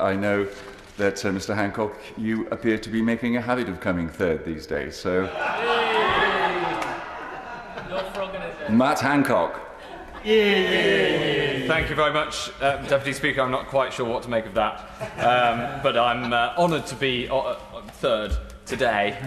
I know that, Mr. Hancock, you appear to be making a habit of coming third these days, so... Matt Hancock. Thank you very much, Deputy Speaker. I'm not quite sure what to make of that, but I'm honoured to be third today,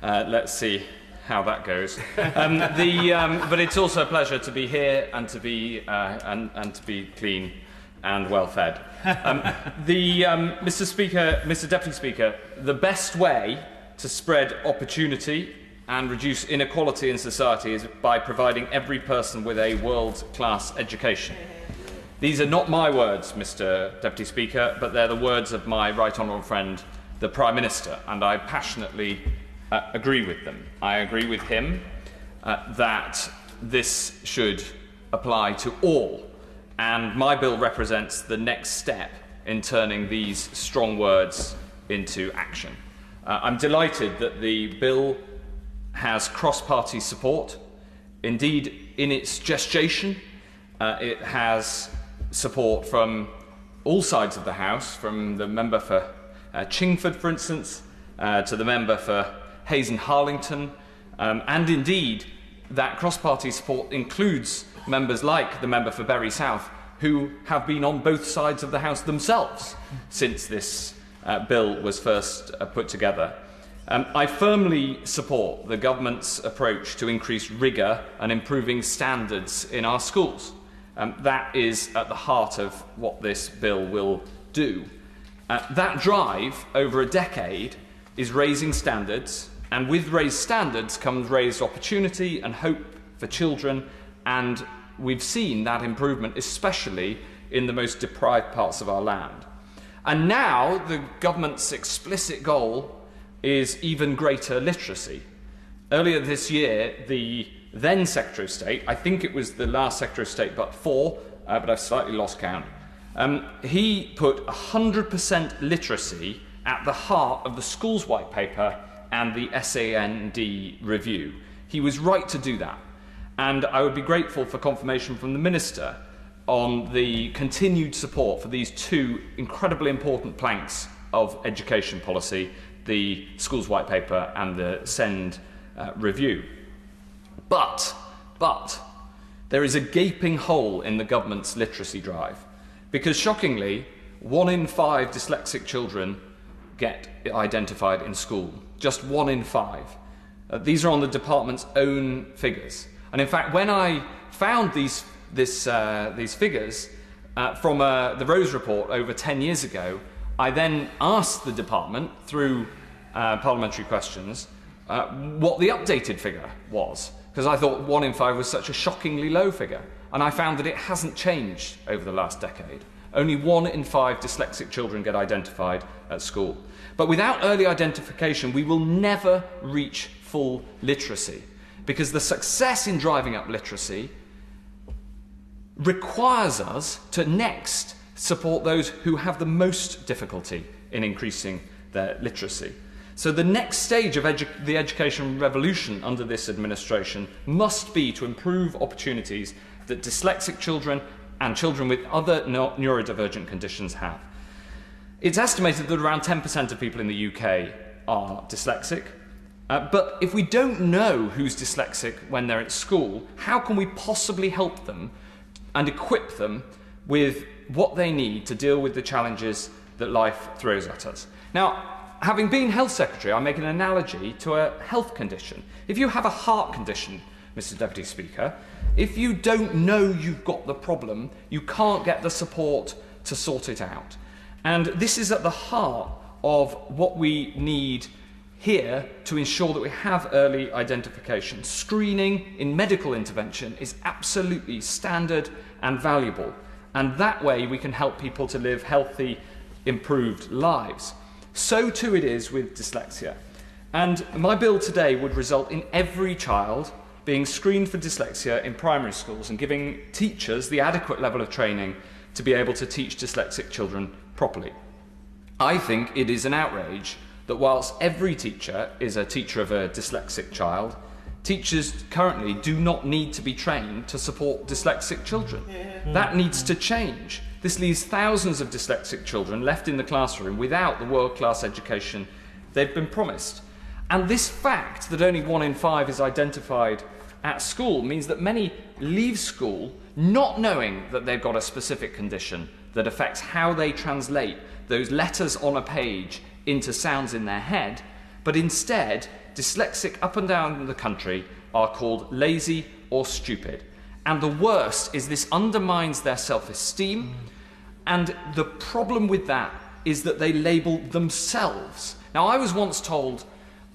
let's see how that goes. But it's also a pleasure to be here and to be clean and well fed. Mr. Deputy Speaker, the best way to spread opportunity and reduce inequality in society is by providing every person with a world-class education. These are not my words, Mr. Deputy Speaker, but they're the words of my right honourable friend, the Prime Minister, and I passionately agree with them. I agree with him that this should apply to all, and my bill represents the next step in turning these strong words into action. I'm delighted that the bill has cross-party support. Indeed, in its gestation, it has support from all sides of the House, from the member for Chingford, for instance, to the member for Hayes and Harlington, and indeed that cross-party support includes members like the member for Bury South, who have been on both sides of the House themselves since this bill was first put together. I firmly support the government's approach to increase rigour and improving standards in our schools. That is at the heart of what this bill will do. That drive over a decade is raising standards, and with raised standards comes raised opportunity and hope for children, and we've seen that improvement especially in the most deprived parts of our land. And now the government's explicit goal is even greater literacy. Earlier this year, the then Secretary of State, I think it was the last Secretary of State but I've slightly lost count, he put 100% literacy at the heart of the Schools White Paper and the SAND review. He was right to do that. And I would be grateful for confirmation from the Minister on the continued support for these two incredibly important planks of education policy, the Schools White Paper and the SEND review. But there is a gaping hole in the government's literacy drive, because shockingly, 1 in 5 dyslexic children get identified in school. Just 1 in 5. These are on the department's own figures. And in fact, when I found these figures from the Rose Report over 10 years ago, I then asked the department through parliamentary questions what the updated figure was, because I thought 1 in 5 was such a shockingly low figure. And I found that it hasn't changed over the last decade. Only 1 in 5 dyslexic children get identified at school. But without early identification, we will never reach full literacy, because the success in driving up literacy requires us to next support those who have the most difficulty in increasing their literacy. So the next stage of the education revolution under this administration must be to improve opportunities that dyslexic children and children with other neurodivergent conditions have. It's estimated that around 10% of people in the UK are dyslexic. But if we don't know who's dyslexic when they're at school, how can we possibly help them and equip them with what they need to deal with the challenges that life throws at us? Now, having been Health Secretary, I make an analogy to a health condition. If you have a heart condition, Mr. Deputy Speaker, if you don't know you've got the problem, you can't get the support to sort it out. And this is at the heart of what we need here to ensure that we have early identification. Screening in medical intervention is absolutely standard and valuable, and that way we can help people to live healthy, improved lives. So too it is with dyslexia. And my bill today would result in every child being screened for dyslexia in primary schools and giving teachers the adequate level of training to be able to teach dyslexic children properly. I think it is an outrage that whilst every teacher is a teacher of a dyslexic child, teachers currently do not need to be trained to support dyslexic children. That needs to change. This leaves thousands of dyslexic children left in the classroom without the world-class education they've been promised. And this fact that only 1 in 5 is identified at school means that many leave school not knowing that they've got a specific condition that affects how they translate those letters on a page into sounds in their head, but instead, dyslexic up and down the country are called lazy or stupid. And the worst is this undermines their self-esteem, and the problem with that is that they label themselves. Now, I was once told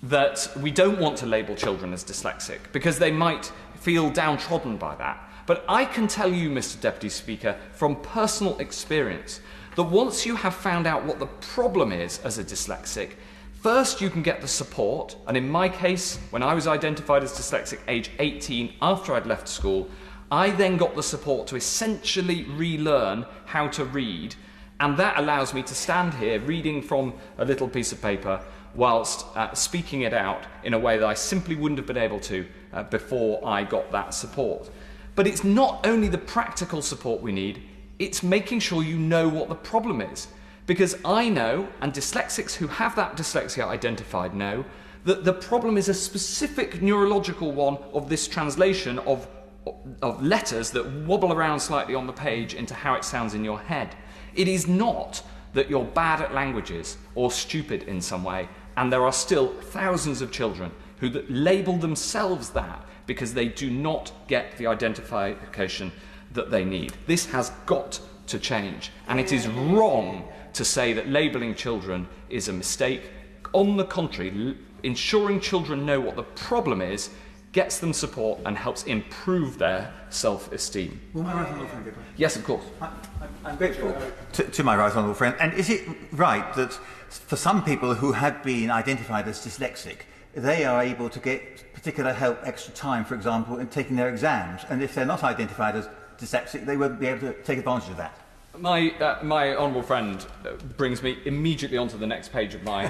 that we don't want to label children as dyslexic because they might feel downtrodden by that. But I can tell you, Mr. Deputy Speaker, from personal experience, that once you have found out what the problem is as a dyslexic, first you can get the support, and in my case, when I was identified as dyslexic age 18 after I'd left school, I then got the support to essentially relearn how to read, and that allows me to stand here reading from a little piece of paper whilst speaking it out in a way that I simply wouldn't have been able to before I got that support. But it's not only the practical support we need, it's making sure you know what the problem is. Because I know, and dyslexics who have that dyslexia identified know, that the problem is a specific neurological one of this translation of letters that wobble around slightly on the page into how it sounds in your head. It is not that you're bad at languages or stupid in some way, and there are still thousands of children who label themselves that because they do not get the identification that they need. This has got to change, and it is wrong to say that labelling children is a mistake. On the contrary, ensuring children know what the problem is gets them support and helps improve their self-esteem. Well, my right honourable friend, yes, of course. I'm grateful to my right honourable friend. And is it right that for some people who have been identified as dyslexic, they are able to get particular help, extra time, for example, in taking their exams, and if they're not identified as dyslexic, they won't be able to take advantage of that? My honourable friend brings me immediately onto the next page of my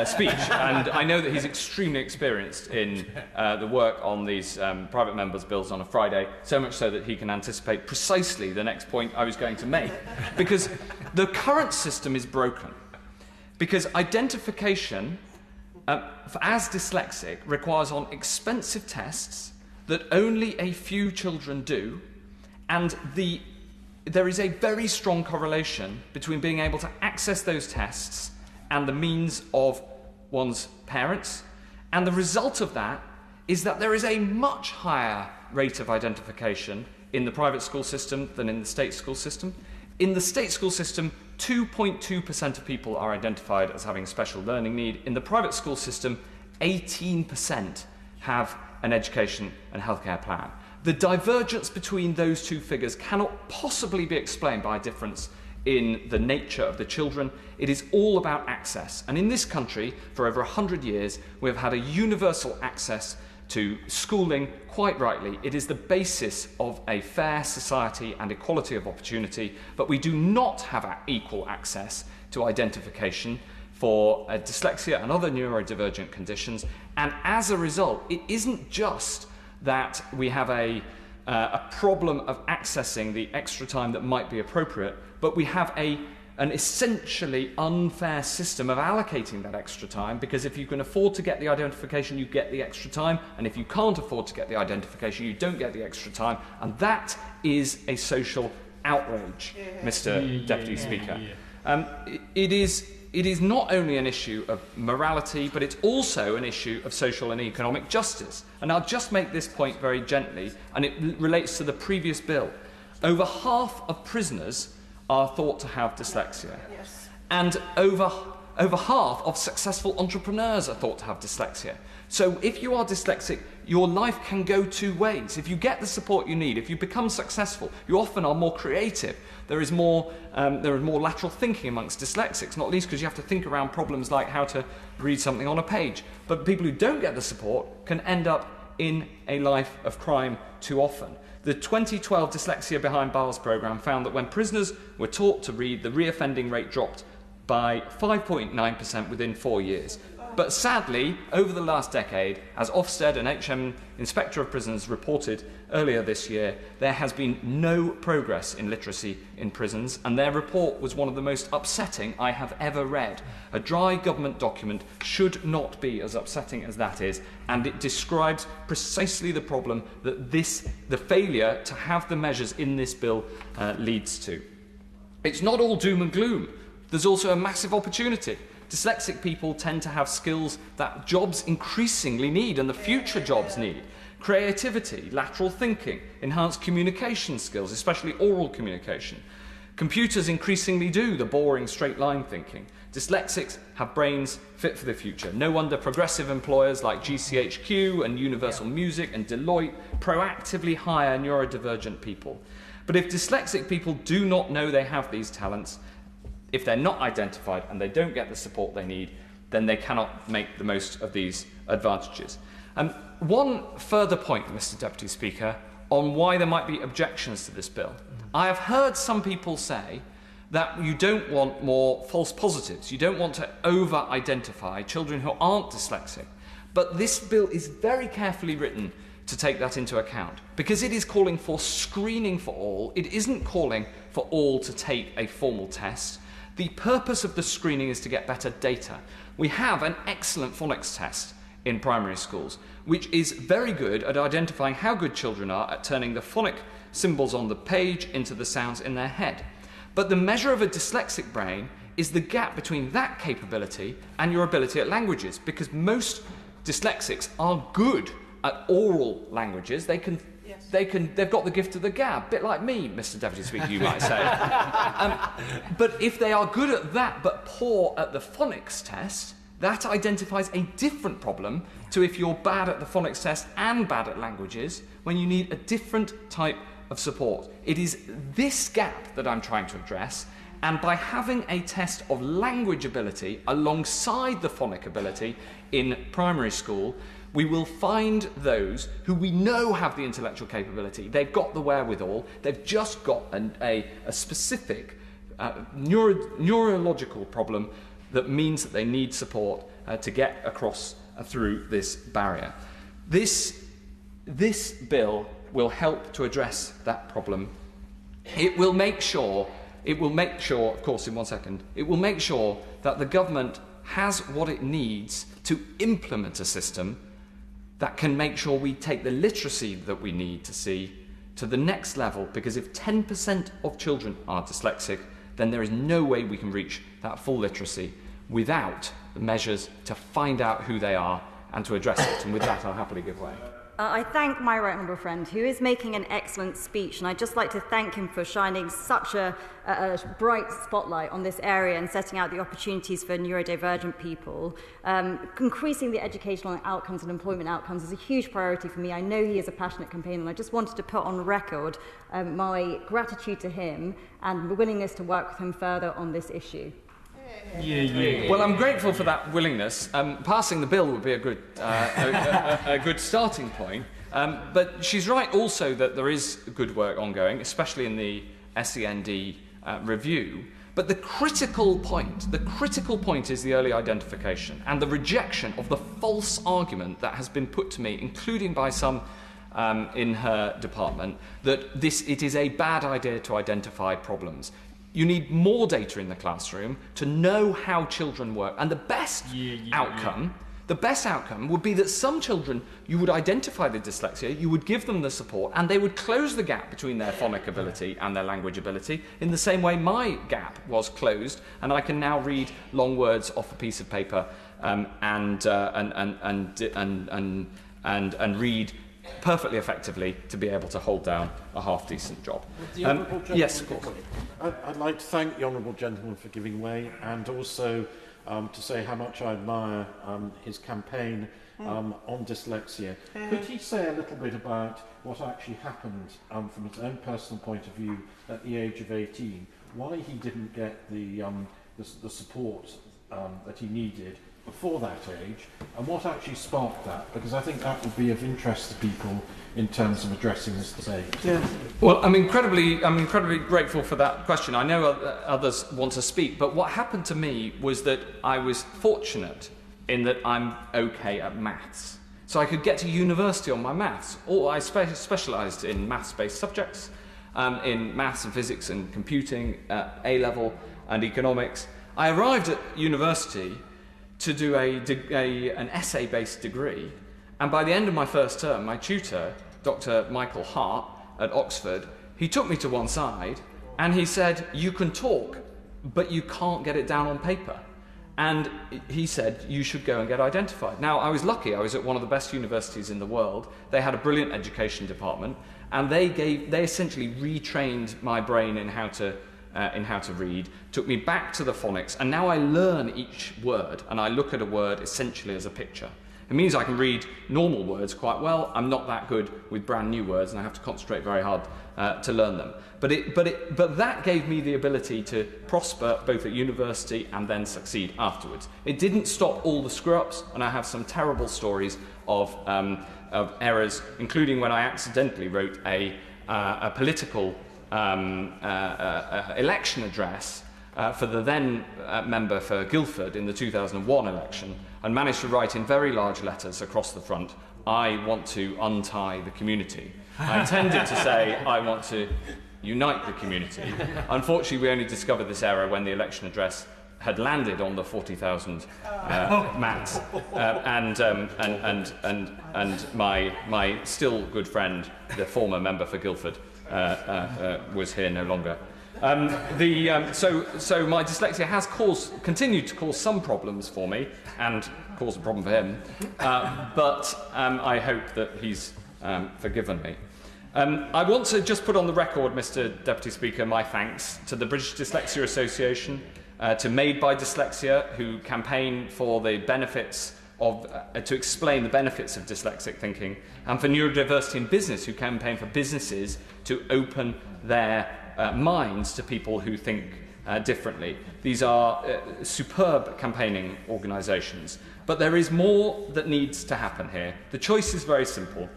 speech, and I know that he's extremely experienced in the work on these private members' bills on a Friday, so much so that he can anticipate precisely the next point I was going to make. Because the current system is broken. Because identification as dyslexic requires on expensive tests that only a few children do, and there is a very strong correlation between being able to access those tests and the means of one's parents. And the result of that is that there is a much higher rate of identification in the private school system than in the state school system. In the state school system, 2.2% of people are identified as having special learning need. In the private school system, 18% have an education and healthcare plan. The divergence between those two figures cannot possibly be explained by a difference in the nature of the children. It is all about access. And in this country, for over 100 years, we've had a universal access to schooling. Quite rightly, it is the basis of a fair society and equality of opportunity, but we do not have equal access to identification for dyslexia and other neurodivergent conditions. And as a result, it isn't just that we have a problem of accessing the extra time that might be appropriate, but we have an essentially unfair system of allocating that extra time, because if you can afford to get the identification, you get the extra time, and if you can't afford to get the identification, you don't get the extra time, and that is a social outrage, Mr. Deputy Speaker. It is not only an issue of morality, but it's also an issue of social and economic justice. And I'll just make this point very gently, and it relates to the previous bill. Over half of prisoners are thought to have dyslexia. Yes. And over half of successful entrepreneurs are thought to have dyslexia. So if you are dyslexic, your life can go two ways. If you get the support you need, if you become successful, you often are more creative. There is more lateral thinking amongst dyslexics, not least because you have to think around problems like how to read something on a page. But people who don't get the support can end up in a life of crime too often. The 2012 Dyslexia Behind Bars programme found that when prisoners were taught to read, the reoffending rate dropped by 5.9% within 4 years. But sadly, over the last decade, as Ofsted and HM Inspector of Prisons reported earlier this year, there has been no progress in literacy in prisons, and their report was one of the most upsetting I have ever read. A dry government document should not be as upsetting as that is, and it describes precisely the problem that the failure to have the measures in this bill leads to. It's not all doom and gloom. There's also a massive opportunity. Dyslexic people tend to have skills that jobs increasingly need and the future jobs need. Creativity, lateral thinking, enhanced communication skills, especially oral communication. Computers increasingly do the boring straight line thinking. Dyslexics have brains fit for the future. No wonder progressive employers like GCHQ and Universal Music and Deloitte proactively hire neurodivergent people. But if dyslexic people do not know they have these talents, if they're not identified and they don't get the support they need, then they cannot make the most of these advantages. One further point, Mr. Deputy Speaker, on why there might be objections to this bill. I have heard some people say that you don't want more false positives. You don't want to over-identify children who aren't dyslexic. But this bill is very carefully written to take that into account, because it is calling for screening for all. It isn't calling for all to take a formal test. The purpose of the screening is to get better data. We have an excellent phonics test in primary schools, which is very good at identifying how good children are at turning the phonic symbols on the page into the sounds in their head. But the measure of a dyslexic brain is the gap between that capability and your ability at languages, because most dyslexics are good at oral languages. They've got the gift of the gab, a bit like me, Mr. Deputy Speaker, you might say. But if they are good at that but poor at the phonics test, that identifies a different problem to if you're bad at the phonics test and bad at languages, when you need a different type of support. It is this gap that I'm trying to address, and by having a test of language ability alongside the phonic ability in primary school, we will find those who we know have the intellectual capability. They've got the wherewithal. They've just got a specific neurological problem that means that they need support to get across through this barrier. This bill will help to address that problem. It will make sure, of course, in 1 second, it will make sure that the government has what it needs to implement a system that can make sure we take the literacy that we need to see to the next level, because if 10% of children are dyslexic, then there is no way we can reach that full literacy without the measures to find out who they are and to address it. And with that, I'll happily give way. I thank my right honourable friend, who is making an excellent speech, and I'd just like to thank him for shining such a bright spotlight on this area and setting out the opportunities for neurodivergent people. Increasing the educational outcomes and employment outcomes is a huge priority for me. I know he is a passionate campaigner, and I just wanted to put on record my gratitude to him and the willingness to work with him further on this issue. Well, I'm grateful for that willingness. Passing the bill would be a good starting point. But she's right also that there is good work ongoing, especially in the SEND review. But the critical point is the early identification and the rejection of the false argument that has been put to me, including by some in her department, that it is a bad idea to identify problems. You need more data in the classroom to know how children work. And the best outcome would be that some children, you would identify the dyslexia, you would give them the support, and they would close the gap between their phonic ability and their language ability in the same way my gap was closed, and I can now read long words off a piece of paper and read perfectly effectively to be able to hold down a half-decent job. Yes, of course. I'd like to thank the Honourable Gentleman for giving way, and also to say how much I admire his campaign on dyslexia. Could he say a little bit about what actually happened from his own personal point of view at the age of 18, why he didn't get the support that he needed before that age, and what actually sparked that? Because I think that would be of interest to people in terms of addressing this debate. Yeah. Well, I'm incredibly grateful for that question. I know others want to speak, but what happened to me was that I was fortunate in that I'm okay at maths. So I could get to university on my maths, or I specialised in maths-based subjects, in maths and physics and computing at A-level and economics. I arrived at university to do an essay-based degree, and by the end of my first term, my tutor, Dr. Michael Hart at Oxford, he took me to one side and he said, "You can talk, but you can't get it down on paper." And he said, "You should go and get identified." Now, I was lucky. I was at one of the best universities in the world. They had a brilliant education department, and they essentially retrained my brain in how to read, took me back to the phonics, and now I learn each word, and I look at a word essentially as a picture. It means I can read normal words quite well. I'm not that good with brand new words, and I have to concentrate very hard to learn them. But that gave me the ability to prosper both at university and then succeed afterwards. It didn't stop all the screw-ups, and I have some terrible stories of errors, including when I accidentally wrote a political election address for the then member for Guildford in the 2001 election, and managed to write in very large letters across the front, "I want to untie the community." I intended to say, "I want to unite the community." Unfortunately, we only discovered this error when the election address had landed on the 40,000 mat, and my still good friend, the former member for Guildford, was here no longer. So my dyslexia has continued to cause some problems for me, and caused a problem for him, but I hope that he's forgiven me. I want to just put on the record, Mr. Deputy Speaker, my thanks to the British Dyslexia Association, to Made by Dyslexia, who campaign for the benefits of, to explain the benefits of dyslexic thinking, and for Neurodiversity in Business, who campaign for businesses to open their minds to people who think differently. These are superb campaigning organisations. But there is more that needs to happen here. The choice is very simple.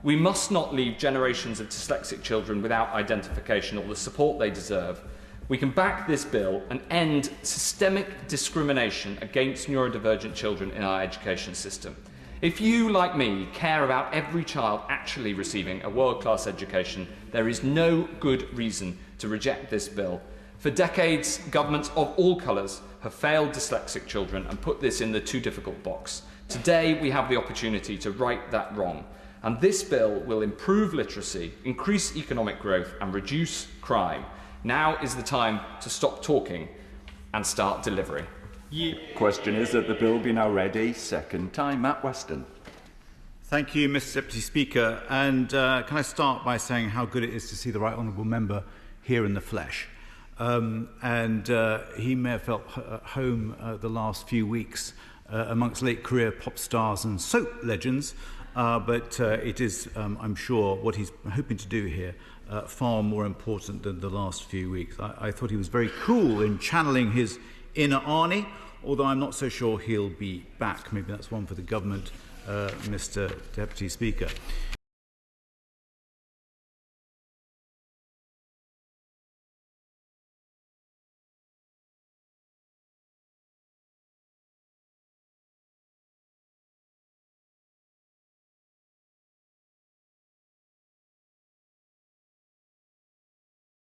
We must not leave generations of dyslexic children without identification or the support they deserve. We can back this bill and end systemic discrimination against neurodivergent children in our education system. If you, like me, care about every child actually receiving a world-class education, there is no good reason to reject this bill. For decades, governments of all colours have failed dyslexic children and put this in the too difficult box. Today, we have the opportunity to right that wrong. And this bill will improve literacy, increase economic growth, and reduce crime. Now is the time to stop talking and start delivering. Question is that the bill be now read a second time. Matt Weston. Thank you, Mr. Deputy Speaker. And can I start by saying how good it is to see the Right Honourable Member here in the flesh. He may have felt at home the last few weeks amongst late career pop stars and soap legends, but it is, I'm sure, what he's hoping to do here far more important than the last few weeks. I thought he was very cool in channeling his inner Arnie, although I'm not so sure he'll be back. Maybe that's one for the government, Mr. Deputy Speaker.